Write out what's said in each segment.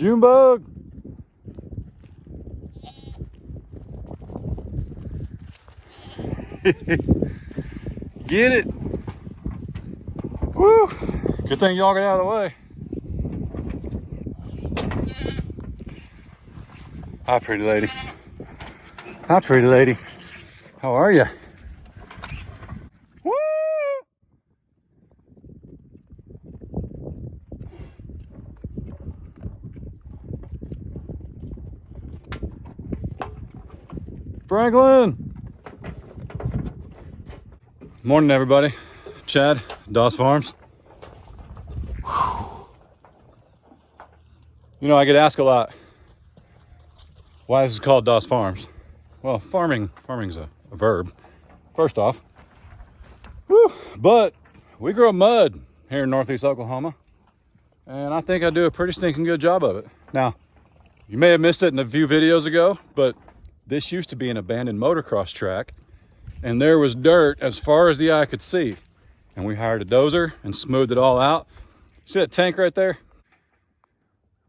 June bug. Get it. Woo. Good thing y'all got out of the way. Hi, pretty lady. Hi, pretty lady. How are you? Woo! Franklin! Morning, everybody. Chad, Doss Farms. You know, I get asked a lot why this is called Doss Farms. Well, farming's a verb, first off. Whew. But we grow mud here in Northeast Oklahoma, and I think I do a pretty stinking good job of it. Now, you may have missed it in a few videos ago, but this used to be an abandoned motocross track, and there was dirt as far as the eye could see. And we hired a dozer and smoothed it all out. See that tank right there?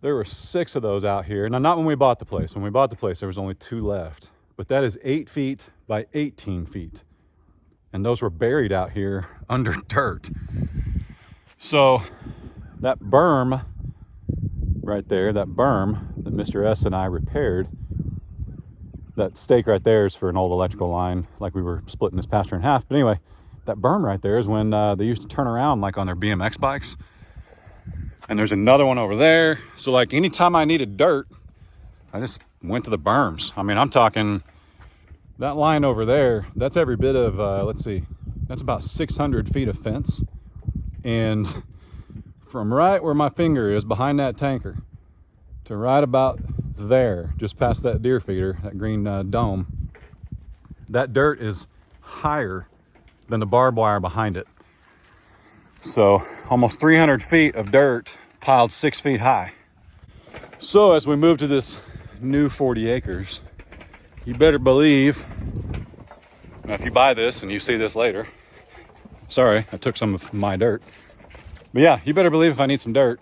There were 6 of those out here. Now, not when we bought the place. When we bought the place, there was only 2 left. But that is 8 feet by 18 feet. And those were buried out here under dirt. So that berm right there, that berm that Mr. S and I repaired, that stake right there is for an old electrical line, like we were splitting this pasture in half. But anyway, that berm right there is when they used to turn around like on their BMX bikes. And there's another one over there. So like anytime I needed dirt, I just went to the berms. I mean, I'm talking that line over there, that's every bit of, let's see, that's about 600 feet of fence. And from right where my finger is behind that tanker to right about there, just past that deer feeder, that green dome, that dirt is higher than the barbed wire behind it. So almost 300 feet of dirt piled 6 feet high. So as we move to this new 40 acres, you better believe, now if you buy this and you see this later, sorry, I took some of my dirt. But yeah, you better believe if I need some dirt,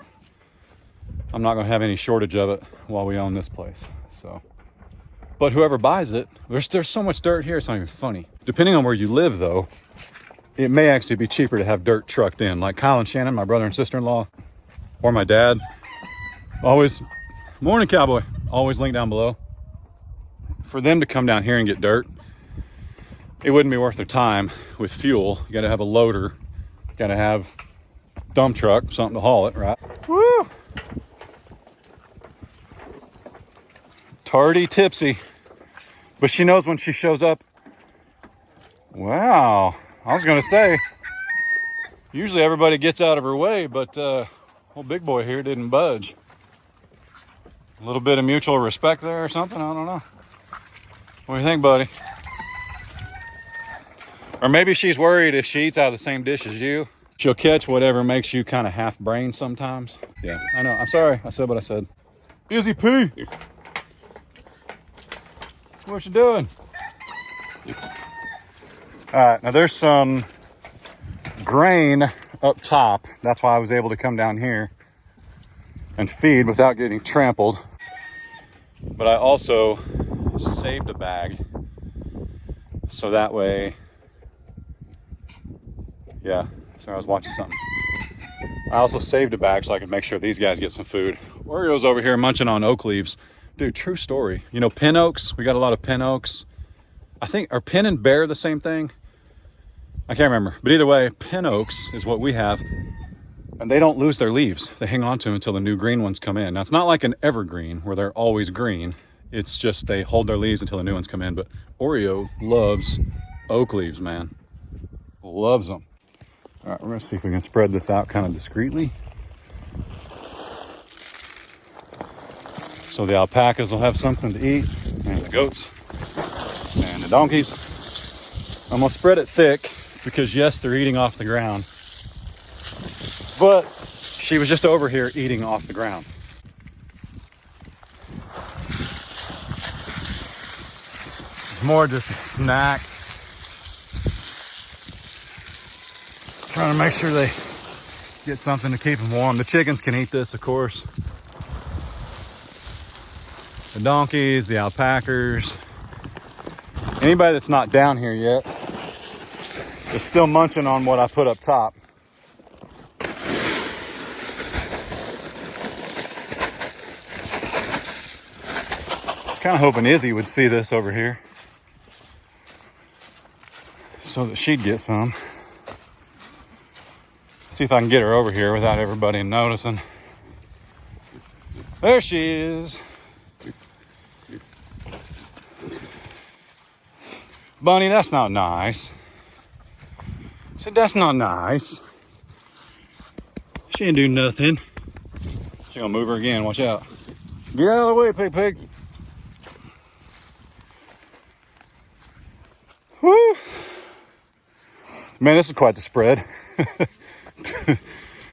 I'm not gonna have any shortage of it while we own this place. So, but whoever buys it, there's so much dirt here, it's not even funny. Depending on where you live though, it may actually be cheaper to have dirt trucked in. Like Kyle and Shannon, my brother and sister-in-law, or my dad, always, morning cowboy, always link down below. For them to come down here and get dirt, it wouldn't be worth their time with fuel. You gotta have a loader, gotta have a dump truck, something to haul it, right? Woo! Tardy tipsy, but she knows when she shows up. Wow. I was gonna say, usually everybody gets out of her way, but old big boy here didn't budge. A little bit of mutual respect there or something, I don't know. What do you think, buddy? Or maybe she's worried if she eats out of the same dish as you, she'll catch whatever makes you kind of half-brained sometimes. Yeah, I know, I'm sorry, I said what I said. Izzy P. What you doing? All right, now there's some grain up top. That's why I was able to come down here and feed without getting trampled. But I also saved a bag. So that way, yeah, sorry, I was watching something. I also saved a bag so I could make sure these guys get some food. Oreo's over here munching on oak leaves. Dude, true story. You know, pin oaks, we got a lot of pin oaks. I think, are pin and bear the same thing? I can't remember, but either way, pin oaks is what we have, and they don't lose their leaves. They hang on to them until the new green ones come in. Now, it's not like an evergreen where they're always green. It's just they hold their leaves until the new ones come in, but Oreo loves oak leaves, man. Loves them. All right, we're gonna see if we can spread this out kind of discreetly. So the alpacas will have something to eat, and the goats, and the donkeys. I'm gonna spread it thick because yes, they're eating off the ground, but she was just over here eating off the ground. It's more just a snack. Trying to make sure they get something to keep them warm. The chickens can eat this, of course. The donkeys, the alpacas. Anybody that's not down here yet is still munching on what I put up top. I was kind of hoping Izzy would see this over here so that she'd get some. See if I can get her over here without everybody noticing. There she is. Bunny, that's not nice. I said, that's not nice. She ain't do nothing. She gonna move her again, watch out. Get out of the way, pig. Woo! Man, this is quite the spread.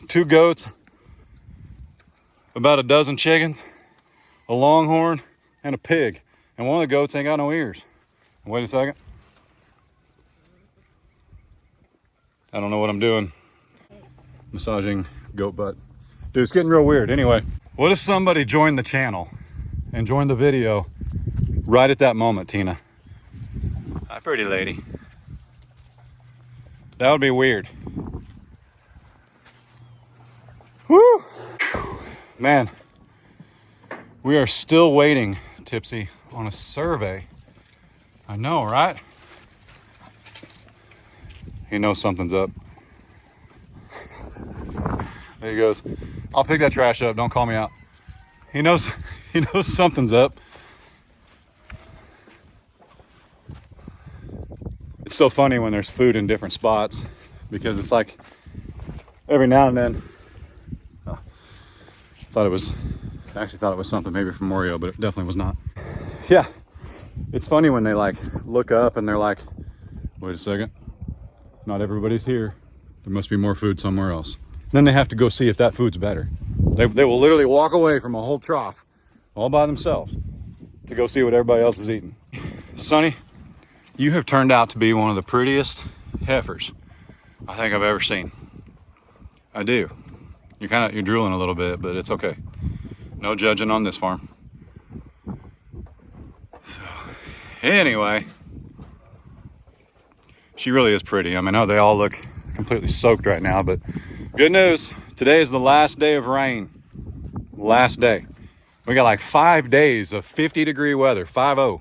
2 goats, about a dozen chickens, a longhorn, and a pig. And one of the goats ain't got no ears. Wait a second. I don't know what I'm doing. Massaging goat butt. Dude, it's getting real weird. Anyway, what if somebody joined the channel and joined the video right at that moment, Tina? Hi, pretty lady. That would be weird. Woo! Man, we are still waiting, Tipsy, on a survey. I know, right? He knows something's up. There he goes. I'll pick that trash up. Don't call me out. He knows something's up. It's so funny when there's food in different spots because it's like every now and then. I actually thought it was something maybe from Oreo, but it definitely was not. Yeah, it's funny when they like look up and they're like, wait a second. Not everybody's here. There must be more food somewhere else. Then they have to go see if that food's better. They will literally walk away from a whole trough all by themselves to go see what everybody else is eating. Sonny, you have turned out to be one of the prettiest heifers I think I've ever seen. I do. You're drooling a little bit, but it's okay. No judging on this farm. So, anyway. She really is pretty. I mean, I know they all look completely soaked right now, but good news. Today is the last day of rain. Last day. We got like 5 days of 50-degree weather, 5-0.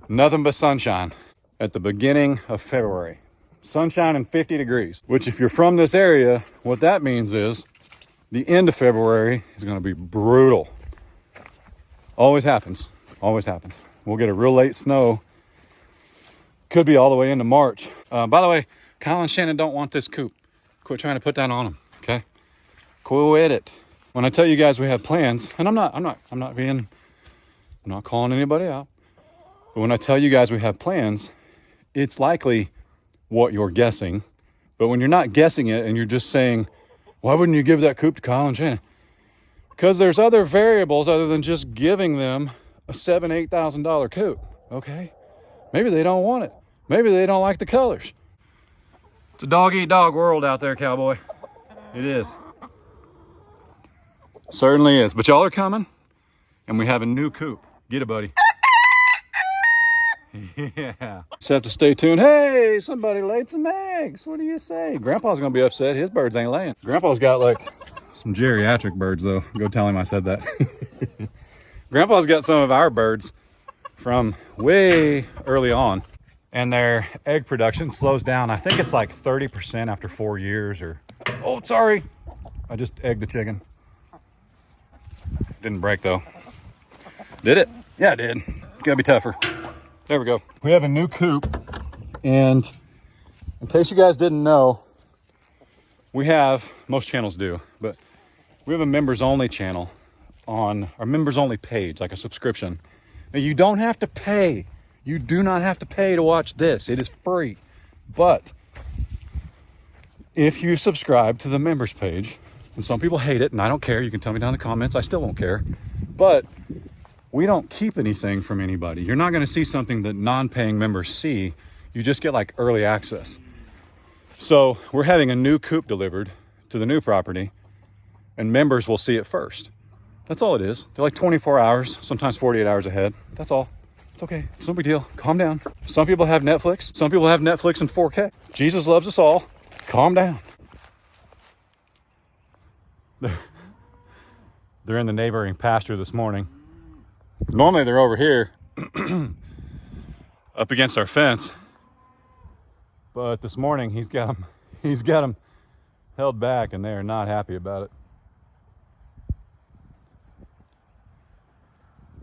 Nothing but sunshine at the beginning of February. Sunshine and 50 degrees, which if you're from this area, what that means is the end of February is going to be brutal. Always happens. Always happens. We'll get a real late snow. Could be all the way into March. By the way, Kyle and Shannon don't want this coop. Quit trying to put that on them, okay? Quit it. When I tell you guys we have plans, and I'm not calling anybody out, but when I tell you guys we have plans, it's likely what you're guessing. But when you're not guessing it and you're just saying, why wouldn't you give that coop to Kyle and Shannon? Because there's other variables other than just giving them a $7,000, $8,000 coop, okay? Maybe they don't want it. Maybe they don't like the colors. It's a dog-eat-dog world out there, cowboy. It is. Certainly is. But y'all are coming, and we have a new coop. Get it, buddy. Yeah. Just have to stay tuned. Hey, somebody laid some eggs. What do you say? Grandpa's going to be upset. His birds ain't laying. Grandpa's got, like, some geriatric birds, though. Go tell him I said that. Grandpa's got some of our birds from way early on, and their egg production slows down. I think it's like 30% after 4 years or, oh, sorry. I just egged the chicken. Didn't break though. Did it? Yeah, it did. Gotta be tougher. There we go. We have a new coop, and in case you guys didn't know, we have, most channels do, but we have a members only channel on our members only page, like a subscription. Now, you don't have to pay. You do not have to pay to watch this. It is free. But if you subscribe to the members page, and some people hate it, and I don't care. You can tell me down in the comments. I still won't care. But we don't keep anything from anybody. You're not going to see something that non-paying members see. You just get like early access. So we're having a new coop delivered to the new property, and members will see it first. That's all it is. They're like 24 hours, sometimes 48 hours ahead. That's all. It's okay. It's no big deal. Calm down. Some people have Netflix. Some people have Netflix in 4K. Jesus loves us all. Calm down. They're in the neighboring pasture this morning. Normally they're over here up against our fence. But this morning he's got them held back, and they are not happy about it.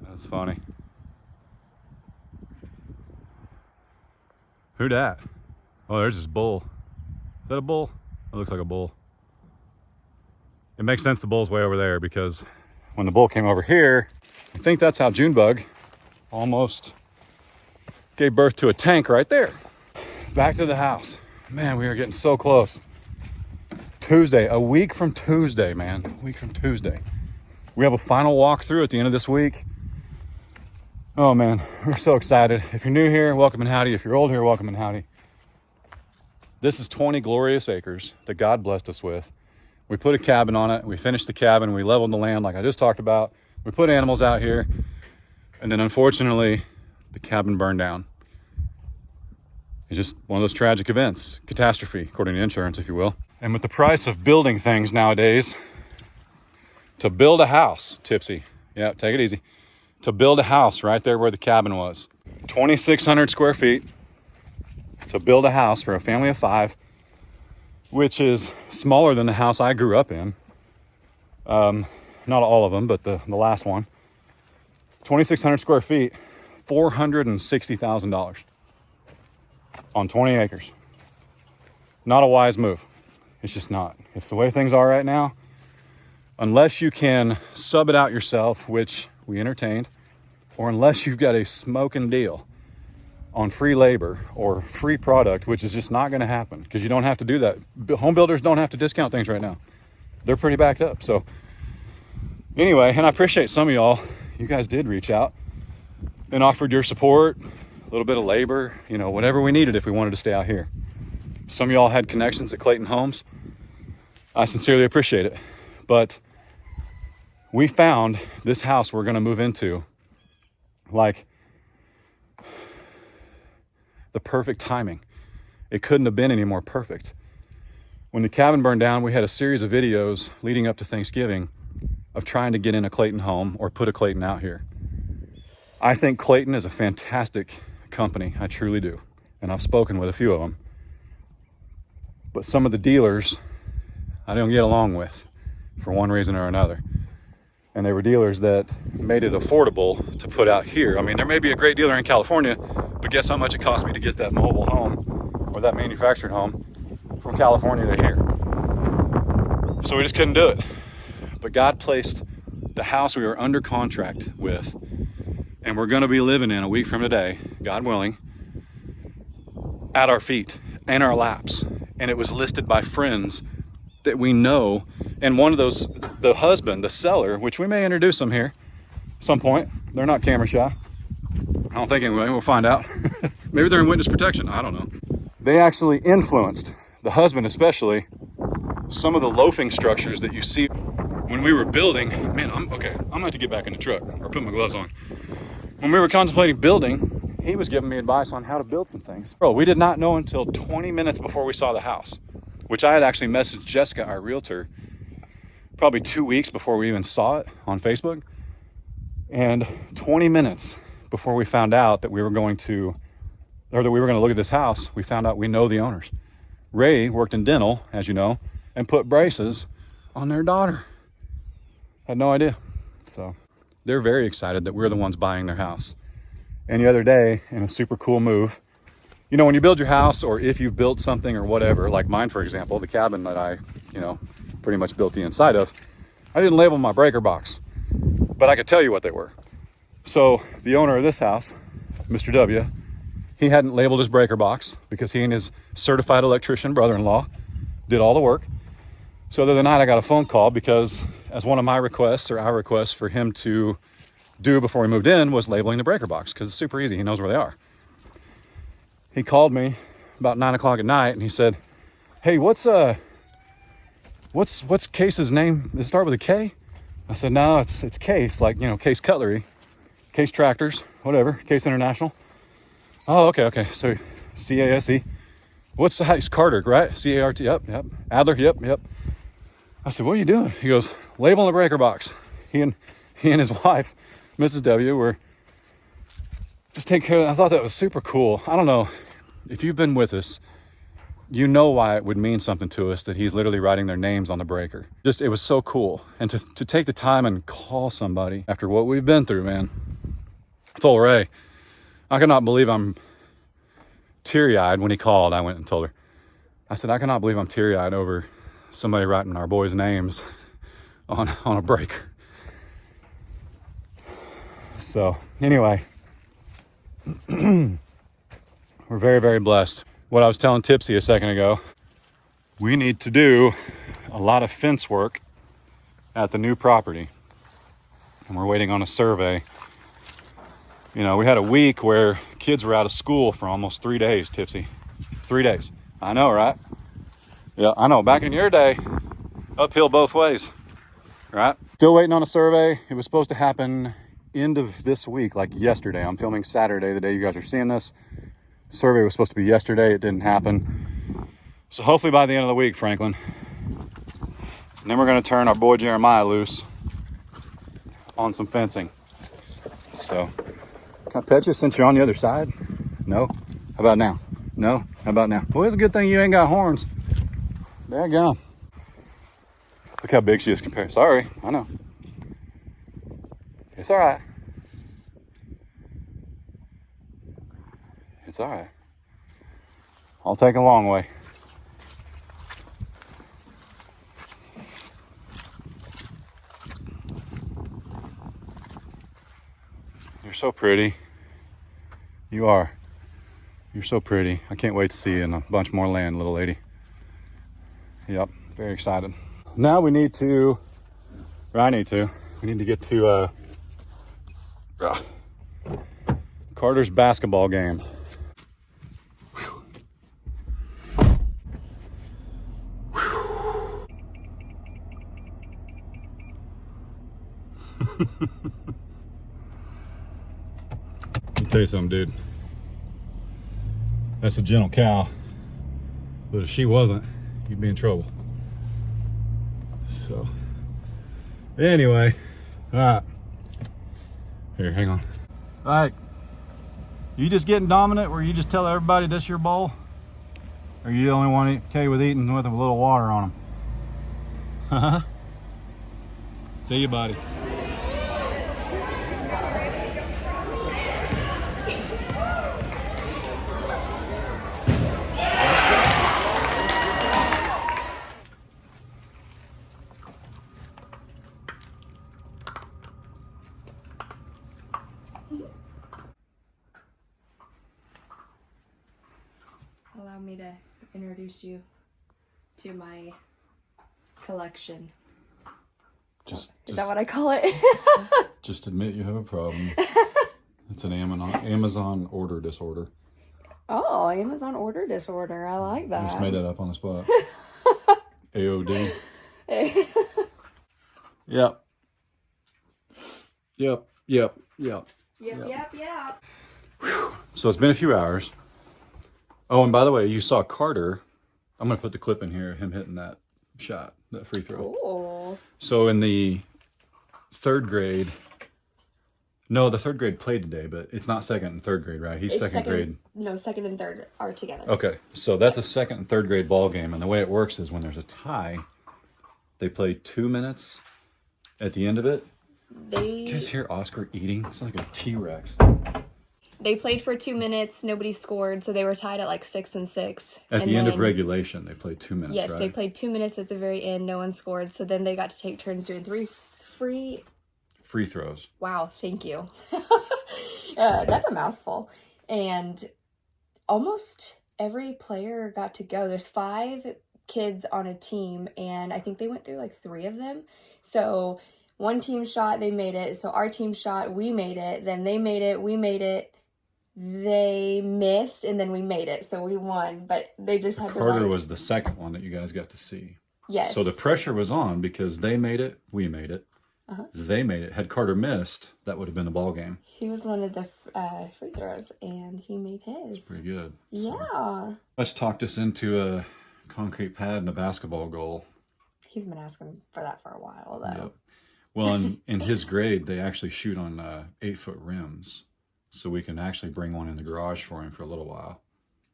That's funny. Who dat? Oh, there's this bull. Is that a bull? It looks like a bull. It makes sense the bull's way over there, because when the bull came over here, I think that's how Junebug almost gave birth to a tank right there. Back to the house. Man, we are getting so close. Tuesday, a week from Tuesday, man. A week from Tuesday. We have a final walkthrough at the end of this week. Oh man, we're so excited. If you're new here, welcome and howdy. If you're old here, welcome and howdy. This is 20 glorious acres that God blessed us with. We put a cabin on it. We finished the cabin. We leveled the land like I just talked about. We put animals out here. And then unfortunately, the cabin burned down. It's just one of those tragic events. Catastrophe, according to insurance, if you will. And with the price of building things nowadays, to build a house, Tipsy, yeah, take it easy. To build a house right there where the cabin was, 2,600 square feet to build a house for a family of 5, which is smaller than the house I grew up in. Not all of them, but the last one. 2,600 square feet, $460,000 on 20 acres. Not a wise move. It's just not. It's the way things are right now. Unless you can sub it out yourself, which we entertained, or unless you've got a smoking deal on free labor or free product, which is just not going to happen, because you don't have to do that. Home builders don't have to discount things right now. They're pretty backed up. So anyway, and I appreciate some of y'all. You guys did reach out and offered your support, a little bit of labor, whatever we needed if we wanted to stay out here. Some of y'all had connections at Clayton Homes. I sincerely appreciate it. But we found this house we're going to move into like the perfect timing. It couldn't have been any more perfect. When the cabin burned down, we had a series of videos leading up to Thanksgiving of trying to get in a Clayton home or put a Clayton out here. I think Clayton is a fantastic company. I truly do. And I've spoken with a few of them. But some of the dealers I don't get along with for one reason or another. And they were dealers that made it affordable to put out here. I mean, there may be a great dealer in California, but guess how much it cost me to get that mobile home or that manufactured home from California to here? So we just couldn't do it. But God placed the house we were under contract with, and we're going to be living in a week from today, God willing, at our feet and our laps. And it was listed by friends that we know. And one of those, the husband, the seller, which we may introduce them here at some point. They're not camera shy. I don't think anyway. We'll find out. Maybe they're in witness protection. I don't know. They actually influenced, the husband especially, some of the loafing structures that you see when we were building. Man, I'm going to have to get back in the truck or put my gloves on. When we were contemplating building, he was giving me advice on how to build some things. Bro, we did not know until 20 minutes before we saw the house, which I had actually messaged Jessica, our realtor, probably 2 weeks before we even saw it on Facebook. And 20 minutes before we found out that we were going to look at this house, we found out we know the owners. Ray worked in dental, as you know, and put braces on their daughter. Had no idea. So they're very excited that we're the ones buying their house. And the other day, in a super cool move, when you build your house, or if you've built something or whatever, like mine, for example, the cabin that I, pretty much built the inside of, I didn't label my breaker box, but I could tell you what they were. So the owner of this house, Mr. W, he hadn't labeled his breaker box because he and his certified electrician brother-in-law did all the work. So the other night I got a phone call because as one of my requests, or our requests for him to do before we moved in, was labeling the breaker box, because it's super easy. He knows where they are. He called me about 9 o'clock at night and he said, "Hey, what's Case's name? Does it start with a K? I said, no, it's Case, like, you know, Case Cutlery, Case Tractors, whatever, Case International. Oh, okay. So CASE. What's the house? Carter, right? C-A-R-T, yep. Adler, yep. I said, what are you doing? He goes, label on the breaker box. He and his wife, Mrs. W, were just taking care of it. I thought that was super cool. I don't know, if you've been with us, you know why it would mean something to us that he's literally writing their names on the breaker. Just, it was so cool. And to take the time and call somebody after what we've been through, man. I told Ray, I cannot believe I'm teary-eyed when he called. I went and told her. I said, I cannot believe I'm teary-eyed over somebody writing our boys' names on a breaker. So anyway, we're very, very blessed. What I was telling Tipsy a second ago, we need to do a lot of fence work at the new property. And we're waiting on a survey. You know, we had a week where kids were out of school for almost 3 days, Tipsy. 3 days. I know, right? Yeah, I know. Back in your day, uphill both ways, right? Still waiting on a survey. It was supposed to happen end of this week, like yesterday. I'm filming Saturday, the day you guys are seeing this. Survey was supposed to be yesterday. It didn't happen. So hopefully by the end of the week, Franklin. And then we're going to turn our boy Jeremiah loose on some fencing. So, can I pet you since you're on the other side? No? How about now? No? How about now? Well, it's a good thing you ain't got horns. Daggone. Look how big she is compared. Sorry, I know. It's all right. It's all right. I'll take a long way. You're so pretty. You are. You're so pretty. I can't wait to see you in a bunch more land, little lady. Yep, very excited. Now we need to, we need to get to Carter's basketball game. Let me tell you something, dude. That's a gentle cow, but if she wasn't, you'd be in trouble. So, anyway, all right. Here, hang on. All right. You just getting dominant where you just tell everybody this your bowl? Or you the only one okay with eating with a little water on them? See you, buddy. Allow me to introduce you to my collection. Just Is that what I call it? Just admit you have a problem. It's an Amazon order disorder. Oh, Amazon order disorder. I like that. I just made that up on the spot. AOD. Yep. Whew. So it's been a few hours. Oh, and by the way, you saw Carter. I'm going to put the clip in here, him hitting that shot, that free throw. Cool. So in the third grade, no, the third grade played today, but it's not second and third grade, right? He's second grade. No, second and third are together. Okay, so that's a second and third grade ball game. And the way it works is when there's a tie, they play 2 minutes at the end of it. You guys hear Oscar eating? It's like a T-Rex. They played for 2 minutes. Nobody scored, so they were tied at like 6-6. At the end of regulation, they played 2 minutes, yes, right? They played 2 minutes at the very end. No one scored, so then they got to take turns doing three free throws. Wow, thank you. That's a mouthful. And almost every player got to go. There's 5 kids on a team, and I think they went through like 3 of them. So one team shot, they made it. So our team shot, we made it. Then they made it, we made it. They missed, and then we made it. So we won, but they just had Carter was the second one that you guys got to see. Yes. So the pressure was on because they made it, we made it. They made it. Had Carter missed, that would have been the ball game. He was one of the free throws, and he made his. It's pretty good. Yeah. So, let's talked us into a concrete pad and a basketball goal. He's been asking for that for a while, though. Yep. Well, in his grade, they actually shoot on 8-foot rims. So we can actually bring one in the garage for him for a little while.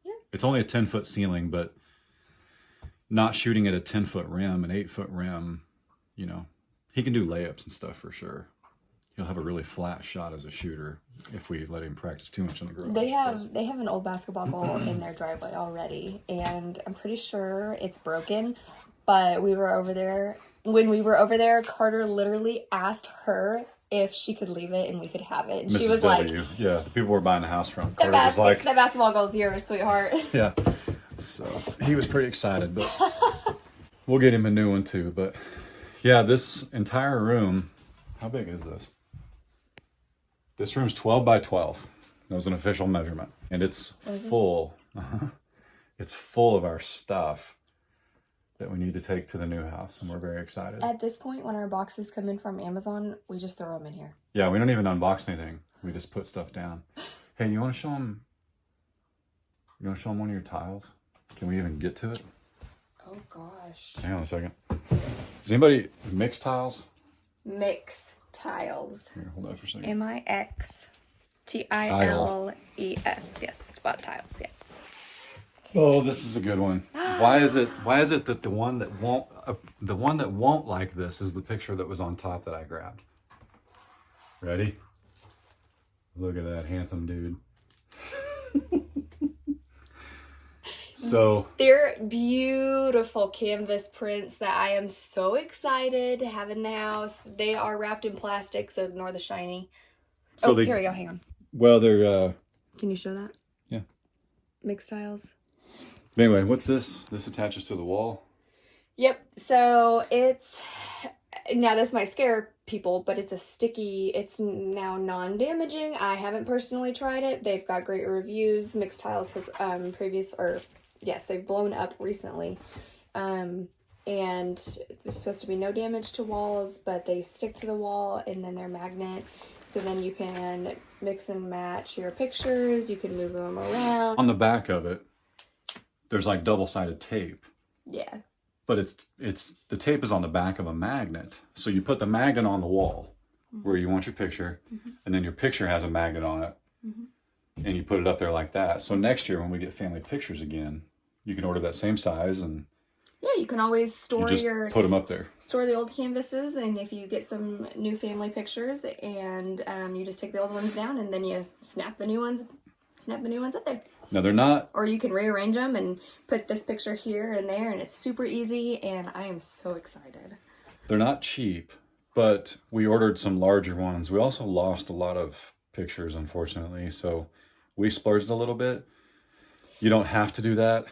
Yeah. It's only a 10-foot ceiling, but not shooting at a 10-foot rim, an 8-foot rim, you know, he can do layups and stuff for sure. He'll have a really flat shot as a shooter if we let him practice too much in the garage. They have an old basketball goal in their driveway already, and I'm pretty sure it's broken. But when we were over there, Carter literally asked her if she could leave it and we could have it. And Mrs. she was W. like, yeah, the people we're buying the house from. that basketball goal's yours, sweetheart. Yeah. So he was pretty excited, but we'll get him a new one too. But yeah, this entire room, how big is this? This room's 12 by 12. That was an official measurement. And it's full. It's full of our stuff that we need to take to the new house, and we're very excited. At this point, when our boxes come in from Amazon, we just throw them in here. Yeah, we don't even unbox anything. We just put stuff down. Hey, you want to show them? You want to show them one of your tiles? Can we even get to it? Oh gosh. Hang on a second. Does anybody mix tiles? Mix tiles. Here, hold that for a second. M-I-X-T-I-L-E-S. Yes, about tiles. Yeah. Oh, this is a good one. Why is it that the one that won't like this is the picture that was on top that I grabbed? Ready? Look at that handsome dude. So they're beautiful canvas prints that I am so excited to have in the house. They are wrapped in plastic, so ignore the shiny. So here we go. Hang on. Well, they're. Can you show that? Yeah. Mixed tiles. Anyway, what's this? This attaches to the wall. Yep. So now this might scare people, but it's it's now non-damaging. I haven't personally tried it. They've got great reviews. Mixed Tiles has they've blown up recently. And there's supposed to be no damage to walls, but they stick to the wall, and then they're magnet. So then you can mix and match your pictures. You can move them around. On the back of it, there's like double-sided tape. Yeah. But it's the tape is on the back of a magnet. So you put the magnet on the wall where you want your picture, and then your picture has a magnet on it, and you put it up there like that. So next year when we get family pictures again, you can order that same size, and yeah, you can always store put them up there. Store the old canvases, and if you get some new family pictures, and you just take the old ones down, and then you snap the new ones up there. Now they're not... Or you can rearrange them and put this picture here and there, and it's super easy, and I am so excited. They're not cheap, but we ordered some larger ones. We also lost a lot of pictures, unfortunately, so we splurged a little bit. You don't have to do that.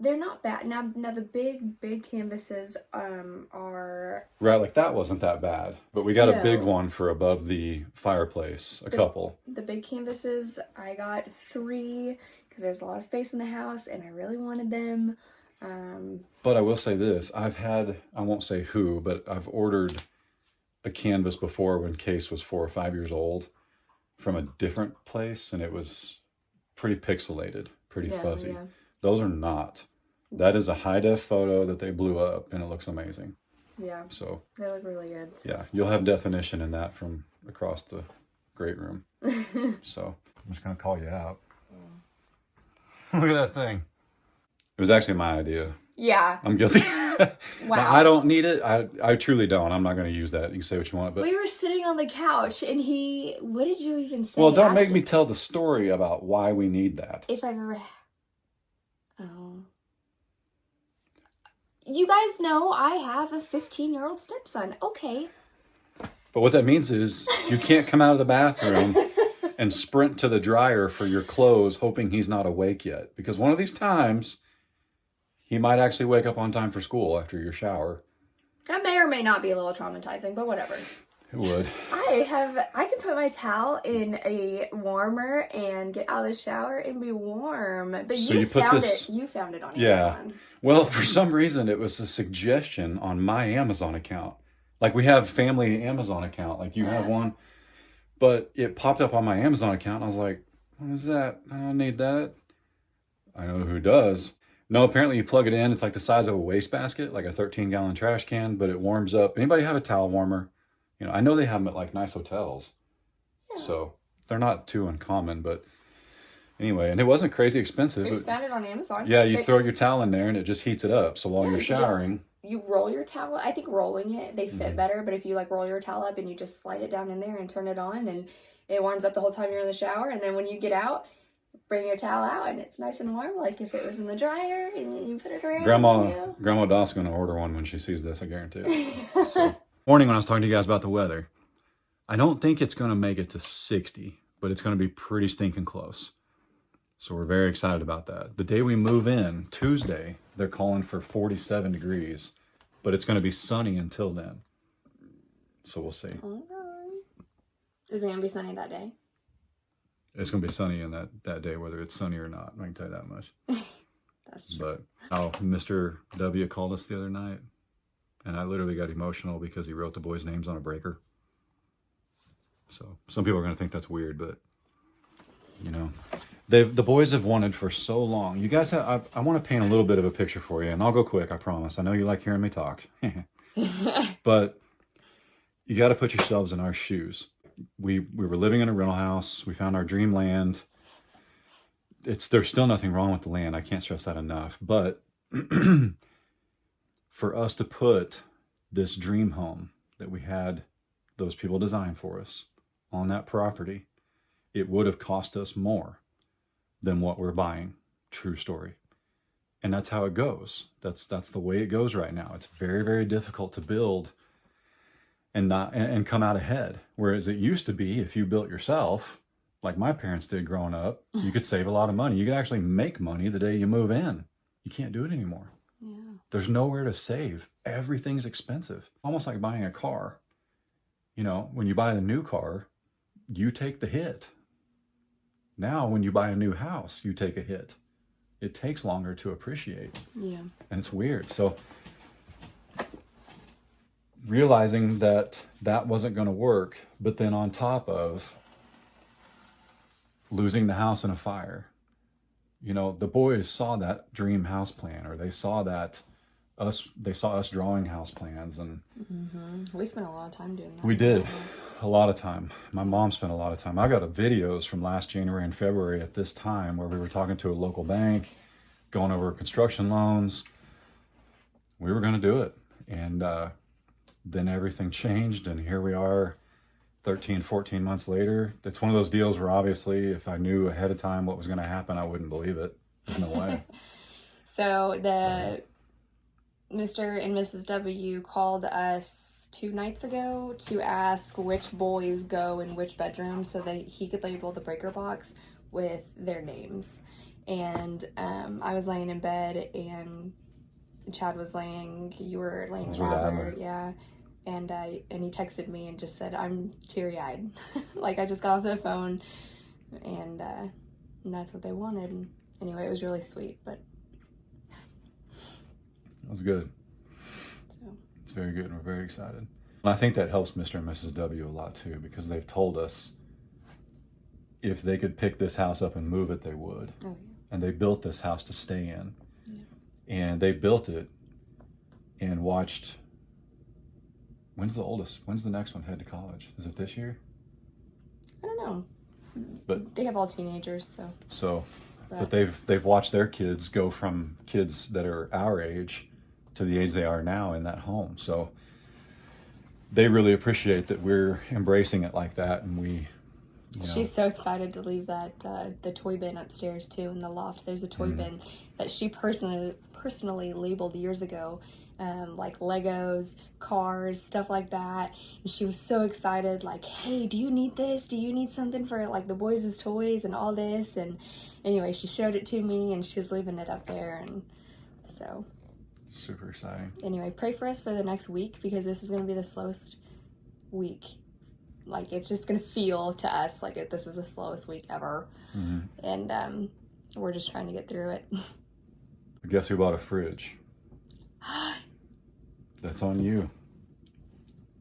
They're not bad. Now the big canvases are... Right, like that wasn't that bad. But we got a big one for above the fireplace, couple. The big canvases, I got 3 because there's a lot of space in the house and I really wanted them. But I will say this, I won't say who, but I've ordered a canvas before when Case was 4 or 5 years old from a different place, and it was pretty pixelated, pretty fuzzy. Yeah. Those are not. That is a high-def photo that they blew up, and it looks amazing. Yeah. So they look really good. Yeah, you'll have definition in that from across the great room. So I'm just going to call you out. Look at that thing. It was actually my idea. Yeah. I'm guilty. Wow. I don't need it. I truly don't. I'm not going to use that. You can say what you want. But we were sitting on the couch, and what did you even say? Well, don't make me tell the story about why we need that. If I've ever... Oh. You guys know I have a 15-year-old stepson. Okay. But what that means is you can't come out of the bathroom and sprint to the dryer for your clothes hoping he's not awake yet. Because one of these times, he might actually wake up on time for school after your shower. That may or may not be a little traumatizing, but whatever. It would. I can put my towel in a warmer and get out of the shower and be warm. But so you found it on Amazon. Well, for some reason, it was a suggestion on my Amazon account. Like we have family Amazon account, like you have one, but it popped up on my Amazon account. And I was like, what is that? I don't need that. I know who does. No, apparently you plug it in. It's like the size of a wastebasket, like a 13-gallon trash can, but it warms up. Anybody have a towel warmer? You know, I know they have them at like nice hotels. Yeah. So they're not too uncommon, but anyway, and it wasn't crazy expensive. We just found it on Amazon. Yeah, you throw your towel in there and it just heats it up. So while you're you showering, you roll your towel. I think rolling it, they fit better, but if you like roll your towel up and you just slide it down in there and turn it on, and it warms up the whole time you're in the shower, and then when you get out, bring your towel out and it's nice and warm, like if it was in the dryer, and then you put it around. Grandma Dot's gonna order one when she sees this, I guarantee it. So, morning when I was talking to you guys about the weather, I don't think it's gonna make it to 60, but it's gonna be pretty stinking close. So we're very excited about that. The day we move in, Tuesday, they're calling for 47 degrees, but it's gonna be sunny until then. So we'll see. Oh God. Is it gonna be sunny that day? It's gonna be sunny in that day, whether it's sunny or not. I can tell you that much. That's true. But Mr. W called us the other night, and I literally got emotional because he wrote the boys' names on a breaker. So some people are gonna think that's weird, but you know, the boys have wanted for so long. You guys, I want to paint a little bit of a picture for you, and I'll go quick. I promise. I know you like hearing me talk, but you got to put yourselves in our shoes. We were living in a rental house. We found our dream land. There's still nothing wrong with the land. I can't stress that enough. But for us to put this dream home that we had those people design for us on that property, it would have cost us more than what we're buying. True story. And that's how it goes. That's the way it goes right now. It's very, very difficult to build and come out ahead. Whereas it used to be, if you built yourself, like my parents did growing up, you could save a lot of money. You could actually make money the day you move in. You can't do it anymore. Yeah. There's nowhere to save. Everything's expensive. Almost like buying a car. You know, when you buy a new car, you take the hit. Now, when you buy a new house, you take a hit. It takes longer to appreciate. Yeah. And it's weird. So realizing that wasn't going to work, but then on top of losing the house in a fire, you know, the boys saw that dream house plan, or they saw us drawing house plans, and we spent a lot of time doing that. We did a lot of time. My mom spent a lot of time. I got videos from last January and February at this time where we were talking to a local bank, going over construction loans. We were going to do it, and then everything changed, and here we are 13, 14 months later. It's one of those deals where obviously if I knew ahead of time what was going to happen, I wouldn't believe it. There's no way. So Mr. and Mrs. W called us 2 nights ago to ask which boys go in which bedroom so that he could label the breaker box with their names. And I was laying in bed, and Chad was you were laying with Adler, yeah. And he texted me and just said, I'm teary-eyed. Like, I just got off the phone, and that's what they wanted. And anyway, it was really sweet, but it was good. So it's very good, and we're very excited. And I think that helps Mr. and Mrs. W a lot too, because they've told us if they could pick this house up and move it, they would. Oh, yeah. And they built this house to stay in. Yeah. And they built it and watched. When's the oldest? When's the next one head to college? Is it this year? I don't know. But they have all teenagers, so. But they've watched their kids go from kids that are our age to the age they are now in that home. So they really appreciate that we're embracing it like that, and we. You know. She's so excited to leave that the toy bin upstairs too in the loft. There's a toy bin that she personally labeled years ago. Like Legos, cars, stuff like that. And she was so excited, like, hey, do you need this? Do you need something for like the boys' toys and all this? And anyway, she showed it to me, and she was leaving it up there, and so. Super exciting. Anyway, pray for us for the next week, because this is going to be the slowest week. Like, it's just going to feel to us like this is the slowest week ever. Mm-hmm. And we're just trying to get through it. But guess who bought a fridge? That's on you.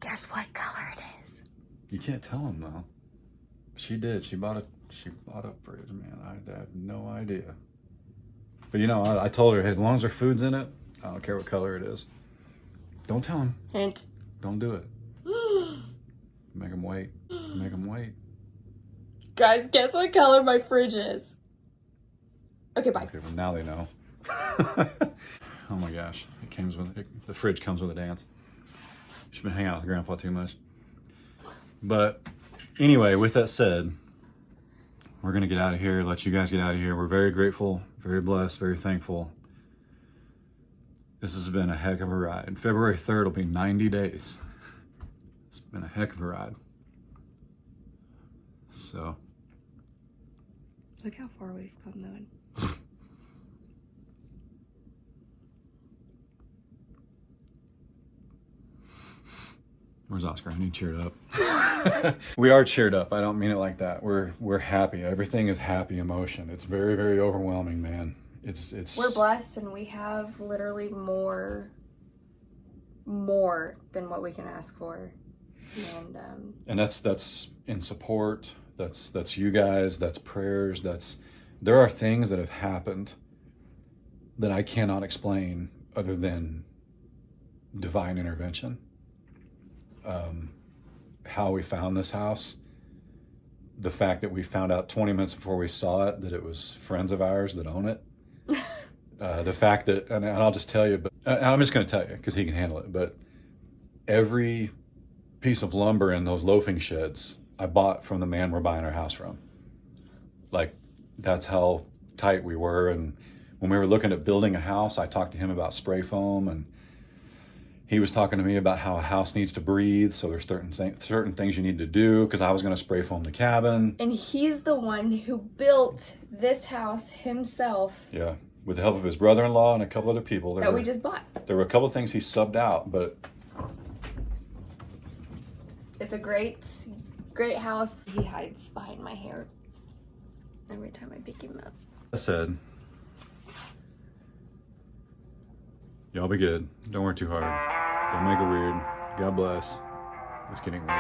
Guess what color it is? You can't tell him though. She did. She bought a fridge, man. I have no idea. But you know, I told her, hey, as long as there's food's in it, I don't care what color it is. Don't tell him. Hint. Don't do it. Make him wait. Make him wait. Guys, guess what color my fridge is? Okay, bye. Okay, well now they know. Oh my gosh, the fridge comes with a dance. She's been hanging out with Grandpa too much. But anyway, with that said, we're gonna get out of here. Let you guys get out of here. We're very grateful, very blessed, very thankful. This has been a heck of a ride. February 3rd will be 90 days. It's been a heck of a ride. So. Look how far we've come, though. Where's Oscar? I need cheered up. We are cheered up. I don't mean it like that. We're happy. Everything is happy emotion. It's very, very overwhelming, man. It's. We're blessed, and we have literally more than what we can ask for, and that's in support. That's you guys. That's prayers. There are things that have happened that I cannot explain other than divine intervention. How we found this house, the fact that we found out 20 minutes before we saw it that it was friends of ours that own it. The fact that, and I'll just tell you, but I'm just going to tell you because he can handle it, but every piece of lumber in those loafing sheds I bought from the man we're buying our house from. Like, that's how tight we were. And when we were looking at building a house, I talked to him about spray foam, and he was talking to me about how a house needs to breathe. So there's certain things you need to do, because I was going to spray foam the cabin. And he's the one who built this house himself. Yeah, with the help of his brother-in-law and a couple other people. We just bought. There were a couple of things he subbed out, but it's a great house. He hides behind my hair every time I pick him up. I said, y'all be good. Don't work too hard. Don't make it weird. God bless. It's getting weird.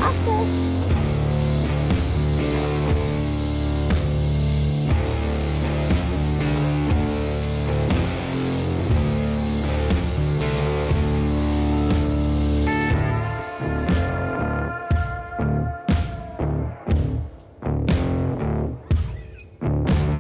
Oscar.